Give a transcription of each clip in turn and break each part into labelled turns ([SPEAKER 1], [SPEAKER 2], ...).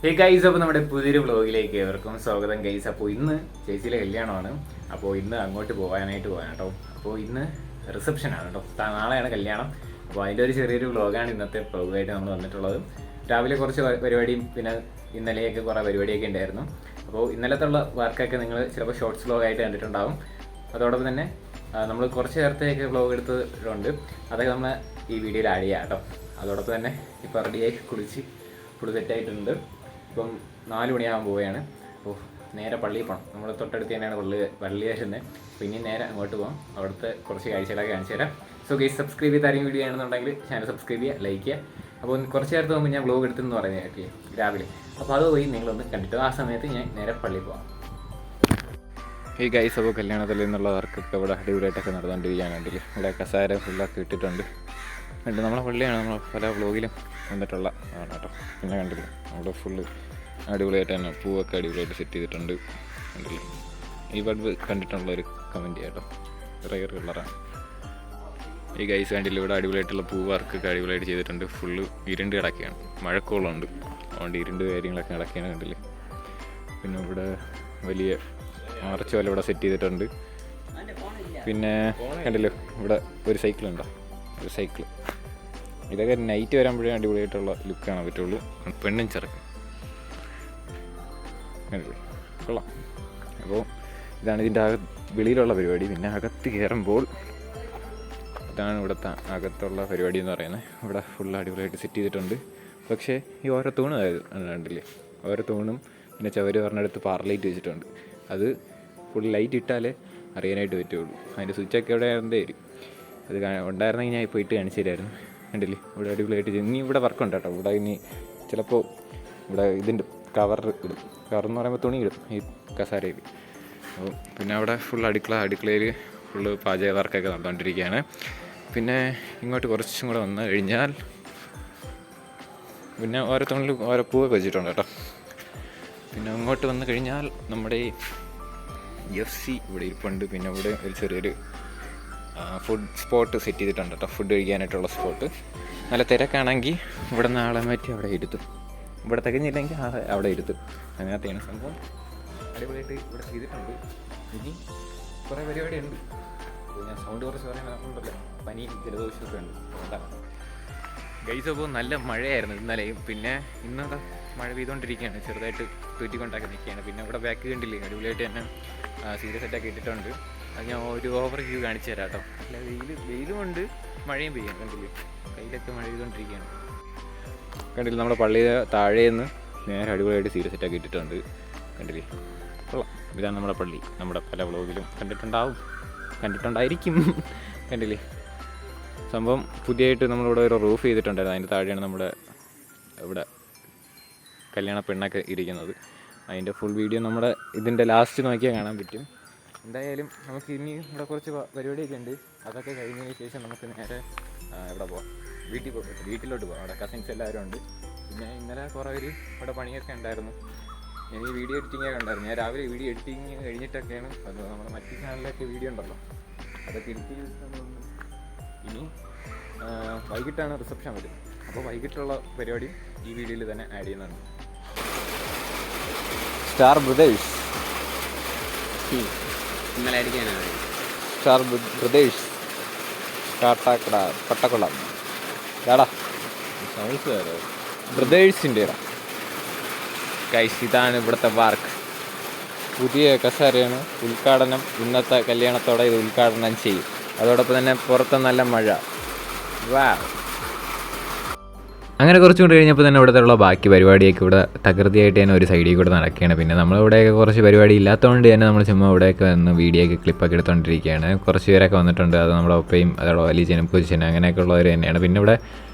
[SPEAKER 1] Hey guys, അപ്പോൾ നമ്മുടെ പുതിയൊരു വ്ളോഗിലേക്ക് ഏവർക്കും സ്വാഗതം ഗൈസ്. അപ്പോൾ ഇന്ന് ചേച്ചിയിലെ കല്യാണമാണ്. അപ്പോൾ ഇന്ന് അങ്ങോട്ട് പോകാൻ കേട്ടോ. അപ്പോൾ ഇന്ന് റിസപ്ഷനാണ് കേട്ടോ. നാളെയാണ് കല്യാണം. അപ്പോൾ അതിൻ്റെ ഒരു ചെറിയൊരു വ്ളോഗാണ് ഇന്നത്തെ വ്ളോഗായിട്ട് നമ്മൾ വന്നിട്ടുള്ളത്. രാവിലെ കുറച്ച് പരിപാടിയും പിന്നെ ഇന്നലെയൊക്കെ കുറേ പരിപാടിയൊക്കെ ഉണ്ടായിരുന്നു. അപ്പോൾ ഇന്നലത്തുള്ള വർക്കൊക്കെ നിങ്ങൾ ചിലപ്പോൾ ഷോർട്സ് വ്ളോഗായിട്ട് കണ്ടിട്ടുണ്ടാകും. അതോടൊപ്പം തന്നെ നമ്മൾ കുറച്ച് നേരത്തെയൊക്കെ വ്ളോഗ് എടുത്തിട്ടുണ്ട്. അതൊക്കെ നമ്മൾ ഈ വീഡിയോയിൽ ആഡ് ചെയ്യാം കേട്ടോ. അതോടൊപ്പം തന്നെ ഇപ്പോൾ റെഡിയായി കുളിച്ച് ഫുൾ സെറ്റായിട്ടുണ്ട്. ഇപ്പം 4 മണിയാകാൻ പോവുകയാണ്. അപ്പോൾ നേരെ പള്ളിയിൽ പോകണം. നമ്മൾ തൊട്ടടുത്ത് തന്നെയാണ് പള്ളി വരുന്നത്. അപ്പോൾ ഇനി നേരെ അങ്ങോട്ട് പോകാം. അവിടുത്തെ കുറച്ച് കാഴ്ചകളൊക്കെ കാണിച്ചു തരാം. സോ ഗൈസ്, സബ്സ്ക്രൈബ് ചെയ്ത് ആരെങ്കിലും വീഡിയോ ആണെന്നുണ്ടെങ്കിൽ ചാനൽ സബ്സ്ക്രൈബ് ചെയ്യുക, ലൈക്ക് ചെയ്യുക. അപ്പോൾ കുറച്ച് നേരത്തെ മുമ്പ് ഞാൻ വ്ളോഗ് എടുത്തെന്ന് പറഞ്ഞില്ലേ രാവിലെ. അപ്പോൾ അത് പോയി നിങ്ങളൊന്ന് കണ്ടിട്ട് ആ സമയത്ത് ഞാൻ നേരെ പള്ളിയിൽ പോകാം. ഈ ഗൈസ്, അപ്പോൾ കല്യാണത്തിൽ നിന്നുള്ള വർക്കൊക്കെ ഇവിടെ അടിപൊളിയായിട്ടൊക്കെ നടന്നുകൊണ്ടിരിക്കുകയാണെങ്കിൽ ഇവിടെ കസാര ഫുള്ളൊക്കെ ഇട്ടിട്ടുണ്ട്. എന്നിട്ട് നമ്മളെ പള്ളിയാണ് നമ്മൾ പല വ്ളോഗിലും കണ്ടിട്ടുള്ള ആണ് കേട്ടോ. പിന്നെ കണ്ടില്ലേ അവിടെ ഫുള്ള് അടിപൊളിയായിട്ട് തന്നെ പൂവൊക്കെ അടിപൊളിയായിട്ട് സെറ്റ് ചെയ്തിട്ടുണ്ട്. കണ്ടില്ലേ ഈ ബൾബ് കണ്ടിട്ടുള്ളൊരു കമൻറ്റ് ചെയ്യാം കേട്ടോ. റയർ കളറാണ് ഈ ഗൈസ്. കണ്ടില്ല ഇവിടെ അടിപൊളിയായിട്ടുള്ള പൂ വർക്കൊക്കെ അടിപൊളിയായിട്ട് ചെയ്തിട്ടുണ്ട്. ഫുള്ള് ഇരുണ്ട് കിടക്കുകയാണ്, മഴക്കോളമുണ്ട്, അതുകൊണ്ട് ഇരുണ്ട് കാര്യങ്ങളൊക്കെ കിടക്കുകയാണ്. കണ്ടില്ലേ പിന്നെ ഇവിടെ വലിയ ആർച്ച് പോലെ ഇവിടെ സെറ്റ് ചെയ്തിട്ടുണ്ട്. പിന്നെ കണ്ടില്ലോ ഇവിടെ ഒരു സൈക്കിളുണ്ടോ, ഒരു സൈക്കിള്. ഇതൊക്കെ നൈറ്റ് വരുമ്പോഴേ അടിപൊളിയായിട്ടുള്ള ലുക്ക് കാണാൻ പറ്റുള്ളൂ. പെണ്ണും ചെറുക്കും കണ്ടില്ലേ കൊള്ളാം. അപ്പോൾ ഇതാണ് ഇതിൻ്റെ വെളിയിലുള്ള പരിപാടി. പിന്നെ അകത്ത് കയറുമ്പോൾ ഇതാണ് ഇവിടുത്തെ അകത്തുള്ള പരിപാടി എന്ന് പറയുന്നത്. ഇവിടെ ഫുൾ അടിപൊളിയായിട്ട് സെറ്റ് ചെയ്തിട്ടുണ്ട്. പക്ഷേ ഈ ഓരോ തൂണും കണ്ടില്ലേ, ഓരോ തൂണും പിന്നെ ചവര് പറഞ്ഞെടുത്ത് പാർലൈറ്റ് വെച്ചിട്ടുണ്ട്. അത് ഫുൾ ലൈറ്റ് ഇട്ടാലേ അറിയാനായിട്ട് പറ്റുള്ളൂ. അതിൻ്റെ സ്വിച്ചൊക്കെ ഇവിടെ വരും. അത് ഉണ്ടായിരുന്നെങ്കിൽ ഞാൻ പോയിട്ട് കാണിച്ചു തരായിരുന്നു. കണ്ടില്ലേ ഇവിടെ അടിപൊളിയായിട്ട് ഇനി ഇവിടെ വർക്കുണ്ട് കേട്ടോ. ഇവിടെ ഇനി ചിലപ്പോൾ ഇവിടെ ഇതിൻ്റെ കവർ ഇടും. കവർ എന്ന് പറയുമ്പോൾ തുണി ഇടും ഈ കസാരയിൽ. അപ്പോൾ പിന്നെ അവിടെ ഫുൾ അടുക്കളയിൽ ഫുള്ള് പാചക വർക്കൊക്കെ നടന്നുകൊണ്ടിരിക്കുകയാണ്. പിന്നെ ഇങ്ങോട്ട് കുറച്ചും കൂടെ വന്നു കഴിഞ്ഞാൽ പിന്നെ ഓരോ തുണിയിൽ ഓരോ പൂവൊക്കെ വെച്ചിട്ടുണ്ട് കേട്ടോ. പിന്നെ അങ്ങോട്ട് വന്നു കഴിഞ്ഞാൽ നമ്മുടെ FC ഇവിടെ ഇരിപ്പുണ്ട്. പിന്നെ ഇവിടെ ഒരു ചെറിയൊരു ഫുഡ് സ്പോട്ട് സെറ്റ് ചെയ്തിട്ടുണ്ട് കേട്ടോ. ഫുഡ് കഴിക്കാനായിട്ടുള്ള സ്പോട്ട്. നല്ല തിരക്കാണെങ്കിൽ ഇവിടെ നിന്ന് ആളെ മാറ്റി അവിടെ ഇരുത്തും. ഇവിടെ തികഞ്ഞില്ലെങ്കിൽ അവിടെ ഇരുത്തും. അങ്ങനത്തെയാണ് സംഭവം. അടിപൊളിയായിട്ട് ഇവിടെ ചെയ്തിട്ടുണ്ട്. ഇനി കുറേ പരിപാടിയുണ്ട്. ഞാൻ സൗണ്ട് കുറച്ച് പറയാനുണ്ടല്ലോ, പനിയും ജലദോഷമൊക്കെ ഉണ്ട്. ഗൈസ്, അപ്പോൾ നല്ല മഴയായിരുന്നു ഇന്നലെയും. പിന്നെ ഇന്നവിടെ മഴ പെയ്തുകൊണ്ടിരിക്കുകയാണ്, ചെറുതായിട്ട് തൂറ്റിക്കൊണ്ടാക്കി നിൽക്കുകയാണ്. പിന്നെ ഇവിടെ ബാക്ക് കണ്ടില്ലേ അടിപൊളിയായിട്ട് തന്നെ സീരിയസ് സെറ്റൊക്കെ ഇട്ടിട്ടുണ്ട്. അത് ഞാൻ ഒരു ഓവർ വ്യൂ കാണിച്ചു തരാം കേട്ടോ. അല്ല വെയിലും ഉണ്ട്, മഴയും പെയ്യാം. കണ്ടില്ലേ കയ്യിലൊക്കെ മഴ പെയ്തുകൊണ്ടിരിക്കുകയാണ്. കണ്ടില്ലേ നമ്മുടെ പള്ളിയുടെ താഴേന്ന് നേരെ അടിപൊളിയായിട്ട് സീരിയസ് സെറ്റൊക്കെ ഇട്ടിട്ടുണ്ട്. കണ്ടില്ലേ കൊള്ളാം. ഇതാണ് നമ്മുടെ പള്ളി. നമ്മുടെ പല വ്ളോഗിലും കണ്ടിട്ടുണ്ടായിരിക്കും. കണ്ടില്ലേ സംഭവം പുതിയതായിട്ട് നമ്മളിവിടെ ഒരു റൂഫ് ചെയ്തിട്ടുണ്ടായിരുന്നു. അതിൻ്റെ താഴെയാണ് നമ്മുടെ ഇവിടെ കല്യാണ പെണ്ണൊക്കെ ഇരിക്കുന്നത്. അതിൻ്റെ ഫുൾ വീഡിയോ നമ്മുടെ ഇതിൻ്റെ ലാസ്റ്റ് നോക്കിയാൽ കാണാൻ പറ്റും. എന്തായാലും നമുക്ക് ഇനി ഇവിടെ കുറച്ച് പരിപാടിയൊക്കെ ഉണ്ട്. അതൊക്കെ കഴിഞ്ഞതിന് ശേഷം നമുക്ക് നേരെ ഇവിടെ പോകാം, വീട്ടിലോട്ട് പോകാം. അവിടെ കസിൻസ് എല്ലാവരും ഉണ്ട്. പിന്നെ ഇന്നലെ കുറേ പേര് ഇവിടെ പണിയൊക്കെ ഉണ്ടായിരുന്നു. ഞാൻ ഈ വീഡിയോ എഡിറ്റിങ്ങൊക്കെ ഉണ്ടായിരുന്നു. ഞാൻ രാവിലെ വീഡിയോ എഡിറ്റിങ് കഴിഞ്ഞിട്ടൊക്കെയാണ് അത് നമ്മുടെ മറ്റു ചാനലിലൊക്കെ വീഡിയോ ഉണ്ടല്ലോ അതൊക്കെ എഡിറ്റ് ചെയ്തിട്ടുണ്ട്. ഇനി വൈകിട്ടാണ് റിസപ്ഷൻ വരുന്നത്. അപ്പോൾ വൈകിട്ടുള്ള പരിപാടി ഈ വീഡിയോയിൽ തന്നെ ആഡ് ചെയ്യുന്നുണ്ട്. സ്റ്റാർ ബ്രദേഴ്സ്
[SPEAKER 2] ഇന്നലെ അടിക്കാനാണ്.
[SPEAKER 1] സ്റ്റാർ ബ്രദേഴ്സ് കാട്ടാക്കട പട്ടക്കുളം ഏടാ ബ്രദേഴ്സിൻ്റെ ഗൈസ്. ഇതാണ് ഇവിടുത്തെ വർക്ക്. പുതിയ കസേരയാണ്. ഉദ്ഘാടനം ഇന്നത്തെ കല്യാണത്തോടെ ഇത് ഉദ്ഘാടനം ചെയ്യും. അതോടൊപ്പം തന്നെ പുറത്ത് നല്ല മഴ. വാ. അങ്ങനെ കുറച്ചുകൂടി കഴിഞ്ഞപ്പോൾ തന്നെ ഇവിടുത്തെ ഉള്ള ബാക്കി പരിപാടിയൊക്കെ ഇവിടെ തകൃതിയായിട്ട് തന്നെ ഒരു സൈഡിൽ കൂടെ നടക്കുകയാണ്. പിന്നെ നമ്മളിവിടെയൊക്കെ കുറച്ച് പരിപാടി ഇല്ലാത്തതുകൊണ്ട് തന്നെ നമ്മൾ ചുമ്മാ ഇവിടെയൊക്കെ വന്ന് വീഡിയോ ഒക്കെ ക്ലിപ്പൊക്കെ എടുത്തുകൊണ്ടിരിക്കുകയാണ്. കുറച്ച് പേരൊക്കെ വന്നിട്ടുണ്ട്. അത് നമ്മുടെ ഒപ്പയും അതോടെ വലിയ ജനപ്പൊസിഷൻ അങ്ങനെയൊക്കെ ഉള്ളവർ തന്നെയാണ്. പിന്നെ ഇവിടെ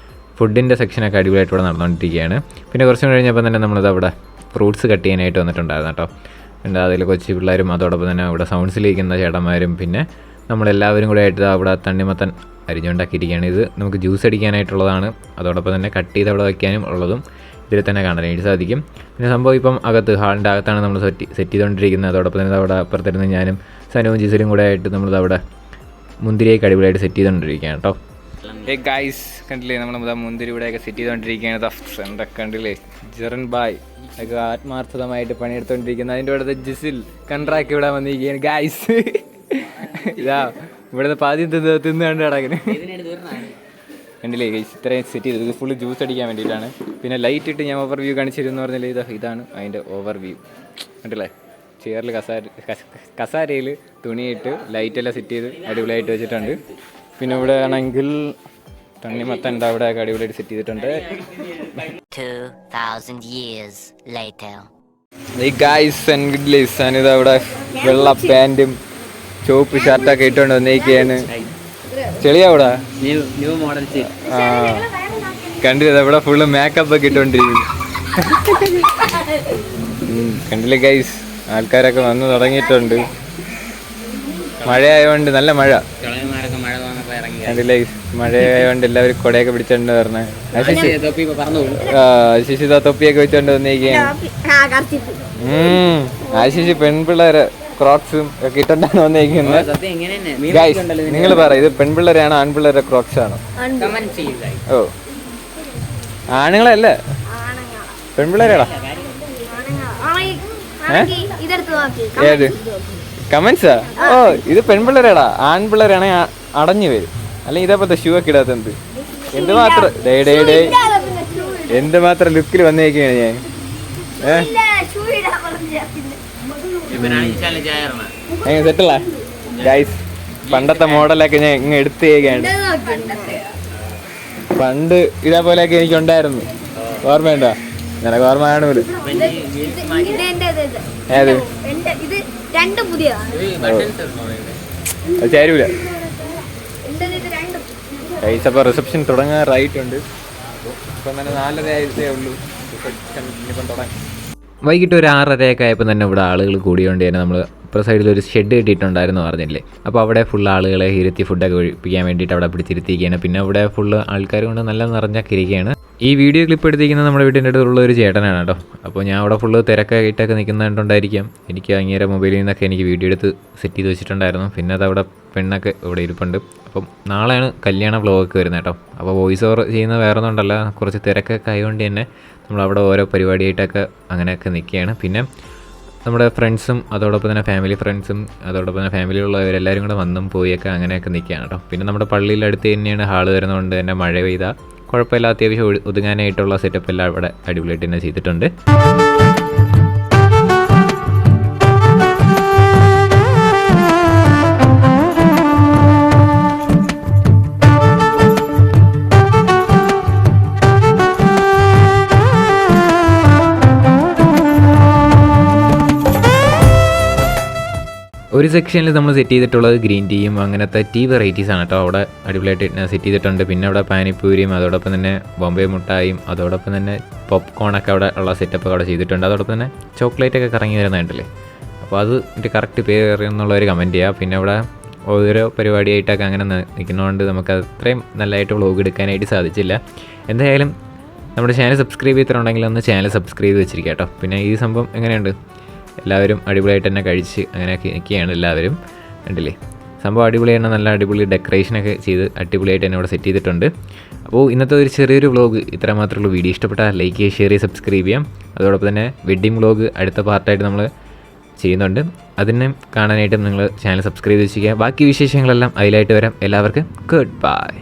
[SPEAKER 1] ഫുഡിൻ്റെ സെക്ഷനൊക്കെ അടിപൊളിയായിട്ട് ഇവിടെ നടന്നുകൊണ്ടിരിക്കുകയാണ്. പിന്നെ കുറച്ചും കഴിഞ്ഞപ്പോൾ തന്നെ നമ്മളിത് അവിടെ ഫ്രൂട്ട്സ് കട്ട് ചെയ്യാനായിട്ട് വന്നിട്ടുണ്ടായിരുന്നു കേട്ടോ. പിന്നെ അതിൽ കൊച്ചു പിള്ളേരും അതോടൊപ്പം തന്നെ ഇവിടെ സൗണ്ട്സിലിരിക്കുന്ന ചേട്ടന്മാരും പിന്നെ നമ്മളെല്ലാവരും കൂടെ ആയിട്ട് അവിടെ തണ്ണിമത്തൻ അരിഞ്ഞുണ്ടാക്കിയിരിക്കുകയാണ്. ഇത് നമുക്ക് ജ്യൂസ് അടിക്കാനായിട്ടുള്ളതാണ്. അതോടൊപ്പം തന്നെ കട്ട് ചെയ്ത് അവിടെ വയ്ക്കാനും ഉള്ളതും ഇതിൽ തന്നെ കാണാനായിട്ട് സാധിക്കും. പിന്നെ സംഭവം ഇപ്പം ഹാളിൻ്റെ അകത്താണ് നമ്മൾ സെറ്റ് ചെയ്തുകൊണ്ടിരിക്കുന്നത്. അതോടൊപ്പം തന്നെ അവിടെ അപ്പുറത്തിരുന്ന് ഞാനും സനുവും ജിസലും കൂടെ ആയിട്ട് നമ്മളത് മുന്തിരിയൊക്കെ അടിപൊളിയായിട്ട് സെറ്റ് ചെയ്തുകൊണ്ടിരിക്കുകയാണ് കേട്ടോ. ഗൈസ് കണ്ടില്ലേ നമ്മൾ മുന്തിരി ഇവിടെയൊക്കെ സെറ്റ് ചെയ്തുകൊണ്ടിരിക്കുകയാണ്. ഫ്രണ്ടൊക്കെ കണ്ടില്ലേ ജെറൻ ബായ് ഒക്കെ ആത്മാർത്ഥമായിട്ട് പണിയെടുത്തോണ്ടിരിക്കുന്നത്. അതിൻ്റെ ഇവിടുത്തെ ജിസിൽ കൺട്രാക്ട് ഇവിടെ വന്നിരിക്കുകയാണ് ഗൈസ്. ഇതാ ഇവിടുത്തെ പാതി തിന്ന് കണ്ട് കിടക്കുന്നു. കണ്ടില്ലേ ഗൈസ്, ഇത്രയും സെറ്റ് ചെയ്തത് ഇത് ഫുള്ള് ജ്യൂസ് അടിക്കാൻ വേണ്ടിയിട്ടാണ്. പിന്നെ ലൈറ്റ് ഇട്ട് ഞാൻ ഓവർ വ്യൂ കാണിച്ചിരുന്നു പറഞ്ഞാൽ ഇതാണ് അതിൻ്റെ ഓവർ വ്യൂ. കണ്ടില്ലേ, ചെയറിൽ കസാരയിൽ തുണിയിട്ട് ലൈറ്റെല്ലാം സെറ്റ് ചെയ്ത് അടിപൊളിയായിട്ട് വെച്ചിട്ടുണ്ട്. പിന്നെ ഇവിടെ ആണെങ്കിൽ തണ്ണിമത്തൻ അവിടെ അടിപൊളിയായിട്ട് സെറ്റ് ചെയ്തിട്ടുണ്ട്. അവിടെ വെള്ള പാൻറ്റും ചുവപ്പ് ഷർട്ടൊക്കെ ഇട്ടുകൊണ്ട് വന്നേക്കാണ്. ചെളിയാവിടാ കണ്ടില്ല, ഇവിടെ ഫുള്ള് മേക്കപ്പ് ഒക്കെ ഇട്ടോണ്ടിരിക്കുന്നു. കണ്ടില്ലേ ഗൈസ്, ആൾക്കാരൊക്കെ വന്നു തുടങ്ങിയിട്ടുണ്ട്. മഴയായതുകൊണ്ട് നല്ല മഴ കണ്ടില്ലേ, മഴയായതുകൊണ്ട് എല്ലാവരും കൊടയൊക്കെ പിടിച്ചോണ്ട് പറഞ്ഞേ. ആശിഷി തൊപ്പിയൊക്കെ വെച്ചോണ്ട് വന്നേക്കാണ്. ആശിഷി പെൺപിള്ളേരെ ക്രോക്സും ഒക്കെ ഇട്ടോണ്ടാണ് വന്നേക്കുന്നത്. നിങ്ങൾ പറ, ഇത് പെൺപിള്ളേരാണോ ആൺപിള്ളേരെ ക്രോക്സ് ആണോ? ഓ, ആണുങ്ങളല്ലേ, പെൺപിള്ളേരാടാ. ഏത് കമന്റ്സാ? ഓ, ഇത് പെൺപിള്ളേരാടാ. ആൺപിള്ളേരാണെങ്കിൽ അടഞ്ഞു വരും. അല്ലെങ്കിൽ ഇതേപോലത്തെ ഷൂ ഒക്കെ ഇടാത്ത എന്തുമാത്രം എന്തുമാത്രം ലുക്കിൽ വന്നേക്കാണ് ഞാൻ. സെറ്റല്ല ഗൈസ്, പണ്ടത്തെ മോഡലൊക്കെ ഞാൻ ഇങ്ങ് എടുത്തേക്കാണ്. പണ്ട് ഇതേപോലെയൊക്കെ എനിക്കുണ്ടായിരുന്നു, ഓർമ്മയുണ്ടോ? നിനക്ക് ഓർമ്മ കാണൂല. ഏത് ചേരൂല ഗൈസ്. അപ്പോൾ റിസപ്ഷൻ തുടങ്ങാറായിട്ടുണ്ട്. ഇപ്പം തന്നെ 4:30 ആയിട്ടേ ഉള്ളൂ റിസപ്ഷൻ. ഇനിയിപ്പം തുടങ്ങി വൈകിട്ട് ഒരു 6:30 ആയപ്പോൾ തന്നെ ഇവിടെ ആളുകൾ കൂടിയോണ്ട് തന്നെ നമ്മൾ ഇപ്പോൾ സൈഡിൽ ഒരു ഷെഡ് കിട്ടിയിട്ടുണ്ടായിരുന്നു പറഞ്ഞില്ലേ. അപ്പോൾ അവിടെ ഫുൾ ആളുകളെ ഇരുത്തി ഫുഡൊക്കെ ഒഴിപ്പിക്കാൻ വേണ്ടിയിട്ട് അവിടെ പിടിച്ചിരുത്തിയിരിക്കുകയാണ്. പിന്നെ അവിടെ ഫുള്ള് ആൾക്കാർ കൊണ്ട് നല്ല നിറഞ്ഞൊക്കെ ഇരിക്കുകയാണ്. ഈ വീഡിയോ ക്ലിപ്പ് എടുത്തിരിക്കുന്നത് നമ്മുടെ വീടിൻ്റെ അടുത്തുള്ള ഒരു ചേട്ടനാണ് കേട്ടോ. അപ്പോൾ ഞാൻ അവിടെ ഫുള്ള് തിരക്കായിട്ടൊക്കെ നിൽക്കുന്നുണ്ടായിരിക്കാം. എനിക്ക് അങ്ങേരെ മൊബൈലിൽ നിന്നൊക്കെ എനിക്ക് വീഡിയോ എടുത്ത് സെറ്റ് ചെയ്ത് വെച്ചിട്ടുണ്ടായിരുന്നു. പിന്നെ അതവിടെ പെണ്ണൊക്കെ ഇവിടെ ഇരിപ്പുണ്ട്. അപ്പം നാളെയാണ് കല്യാണ വ്ലോഗൊക്കെ വരുന്നത് കേട്ടോ. അപ്പോൾ വോയിസ് ഓവർ ചെയ്യുന്നത് വേറെ ഒന്നുമല്ല, കുറച്ച് തിരക്കൊക്കെ ആയതുകൊണ്ട് തന്നെ നമ്മളവിടെ ഓരോ പരിപാടിയായിട്ടൊക്കെ അങ്ങനെയൊക്കെ നിൽക്കുകയാണ്. പിന്നെ നമ്മുടെ ഫ്രണ്ട്സും അതോടൊപ്പം തന്നെ ഫാമിലി ഫ്രണ്ട്സും അതോടൊപ്പം തന്നെ ഫാമിലിയുള്ളവരെല്ലാവരും കൂടെ വന്നും പോയൊക്കെ അങ്ങനെയൊക്കെ നിൽക്കുകയാണ് കേട്ടോ. പിന്നെ നമ്മുടെ പള്ളിയുടെ അടുത്ത് തന്നെയാണ് ഹാള് വരുന്നതുകൊണ്ട് തന്നെ മഴ പെയ്താൽ കുഴപ്പമില്ല, അത്യാവശ്യം ഒതുങ്ങാനായിട്ടുള്ള സെറ്റപ്പ് എല്ലാം ഇവിടെ അടിപൊളിയായിട്ട് തന്നെ ചെയ്തിട്ടുണ്ട്. ഒരു സെക്ഷനിൽ നമ്മൾ സെറ്റ് ചെയ്തിട്ടുള്ളത് ഗ്രീൻ ടീയും അങ്ങനത്തെ ടീ വെറൈറ്റീസാണ് കേട്ടോ. അവിടെ അടിപൊളിയായിട്ട് സെറ്റ് ചെയ്തിട്ടുണ്ട്. പിന്നെ അവിടെ പാനിപ്പൂരിയും അതോടൊപ്പം തന്നെ ബോംബെ മുട്ടായും അതോടൊപ്പം തന്നെ പോപ്കോണൊക്കെ അവിടെ ഉള്ള സെറ്റപ്പ് അവിടെ ചെയ്തിട്ടുണ്ട്. അതോടൊപ്പം തന്നെ ചോക്ലേറ്റൊക്കെ കറങ്ങി വരുന്നുണ്ടല്ലേ. അപ്പോൾ അത് എൻ്റെ കറക്റ്റ് പേര് എന്നുള്ളൊരു കമൻറ്റ് ചെയ്യുക. പിന്നെ അവിടെ ഓരോ പരിപാടിയായിട്ടൊക്കെ അങ്ങനെ നിൽക്കുന്നതുകൊണ്ട് നമുക്ക് അത്രയും നല്ലതായിട്ട് വ്ലോഗ് എടുക്കാനായിട്ട് സാധിച്ചില്ല. എന്തായാലും നമ്മുടെ ചാനൽ സബ്സ്ക്രൈബ് ചെയ്തിട്ടുണ്ടെങ്കിൽ ഒന്ന് ചാനൽ സബ്സ്ക്രൈബ് ചെയ്ത് വെച്ചിരിക്കുക കേട്ടോ. പിന്നെ ഈ സംഭവം എങ്ങനെയുണ്ട്, എല്ലാവരും അടിപൊളിയായിട്ട് തന്നെ കഴിച്ച് അങ്ങനെയൊക്കെ നിൽക്കുകയാണ് എല്ലാവരും. കണ്ടില്ലേ, സംഭവം അടിപൊളിയാണ്. നല്ല അടിപൊളി ഡെക്കറേഷനൊക്കെ ചെയ്ത് അടിപൊളിയായിട്ട് തന്നെ ഇവിടെ സെറ്റ് ചെയ്തിട്ടുണ്ട്. അപ്പോൾ ഇന്നത്തെ ഒരു ചെറിയൊരു വ്ലോഗ് ഇത്ര മാത്രമേ ഉള്ളൂ. വീഡിയോ ഇഷ്ടപ്പെട്ടാൽ ലൈക്ക് ചെയ്യുക, ഷെയർ ചെയ്യുക, സബ്സ്ക്രൈബ് ചെയ്യാം. അതോടൊപ്പം തന്നെ വെഡ്ഡിങ് വ്ലോഗ് അടുത്ത പാർട്ടായിട്ട് നമ്മൾ ചെയ്യുന്നുണ്ട്. അതിനെ കാണാനായിട്ട് നിങ്ങൾ ചാനൽ സബ്സ്ക്രൈബ് ചെയ്ത് വെച്ചിരിക്കുക. ബാക്കി വിശേഷങ്ങളെല്ലാം അതിലായിട്ട് വരാം. എല്ലാവർക്കും ഗുഡ് ബൈ.